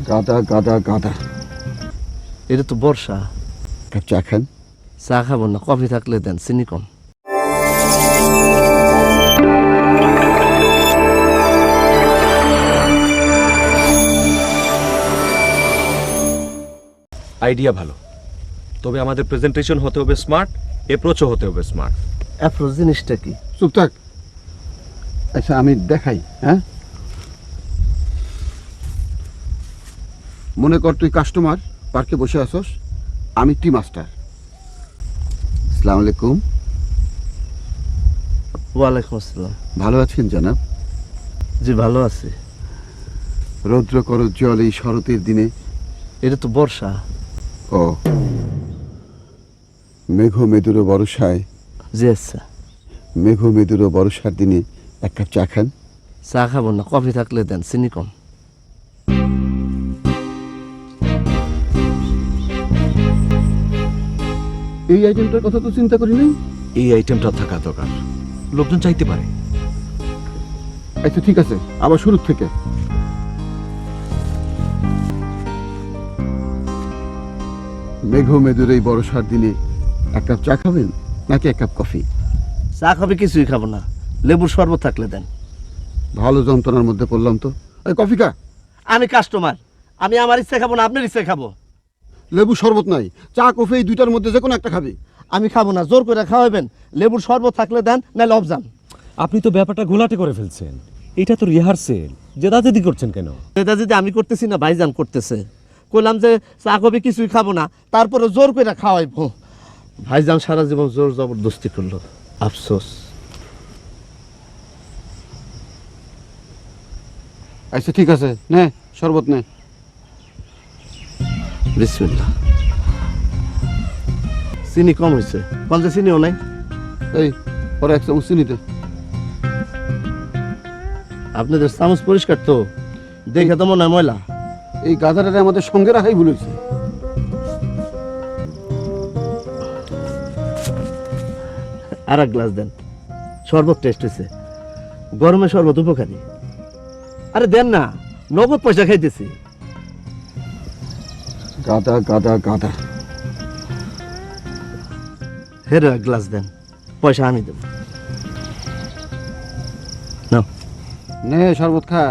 গাদা গাদা গাদা। এটা তো বর্ষা। কাপ চা খান? চা খাবো না, কফি থাকলে দেন, চিনি কম। আইডিয়া ভালো, তবে আমাদের প্রেজেন্টেশন হতে হবে স্মার্ট, অ্যাপ্রোচও হতে হবে স্মার্ট। অ্যাপ্রোচ জিনিসটা কি? চুপ থাক। আচ্ছা আমি দেখাই। হ্যাঁ, মনে কর তুই কাস্টমার, পার্কে বসে আসস, আমি টি মাস্টার। আসসালামু আলাইকুম। ওয়ালাইকুম আসসালাম। ভালো আছেন জনাব? জি ভালো আছি। রৌদ্র করজ্জ্বল এই শরতের দিনে। এটা তো বর্ষা। ও, মেঘ মেদুর বর্ষায়, জি আচ্ছা। মেঘ মেদুর বর্ষার দিনে এক কাপ চা খান? চা খাবো না, কফি থাকলে দেন, চিনি কম। এই আইটেমটার কথা তো চিন্তা করি নাই। এই আইটেমটা থাকা দরকার, লোকজন চাইতে পারে। আচ্ছা ঠিক আছে, আবার শুরু থেকে। মেঘ মেদুর এই বর্ষার দিনে এক কাপ চা খাবেন নাকি এক কাপ কফি? চা কফি কিছুই খাবো না, লেবুর শরবত থাকলে দেন। ভালো যন্ত্রণার মধ্যে পড়লাম তো। এই কফি খা। আমি কাস্টমার, আমি আমার ইচ্ছে খাবো না, আপনার ইচ্ছে খাবো। লেবু শরবত নাই, চা কফি এই দুইটার মধ্যে যে কোনো একটা খাবি। আমি খাবো না, জোর করে খাওয়াবেন। লেবুর শরবত থাকলে দেন, নাহলে অবজান। আপনি তো ব্যাপারটা ঘোলাটে করে ফেলছেন। এটা তো রিহার্সেল, জেদাজেদি করছেন কেন? এটা যদি আমি করতেছি না, ভাইজান করতেছে। কইলাম যে চা কফি কিছুই খাবো না, তারপরে জোর করে খাওয়াইবো। ভাইজান সারা জীবন জোর জবরদস্তি করলো, আফসোস। আচ্ছা ঠিক আছে, নে শরবত নে। বিসমিল্লাহ। চিনি কম হয়েছে, পঞ্চাশ চিনিও নাই। এই পরে এক চামচ চিনি দে। আপনাদের চামচ পরিষ্কার তো, দেখে তো মনে হয় ময়লা। এই গাধাটারে আমাদের সঙ্গে রাখাই ভুলেছে। আর এক গ্লাস দেন, শরবত টেস্ট হয়েছে। গরমে শরবত উপকারী। আরে দেন না, নগদ পয়সা খাইতেছি। গাদা গাদা গাদা। হেরো এক গ্লাস দেন, পয়সা আমি দেব। নাও। নে শরবত খা।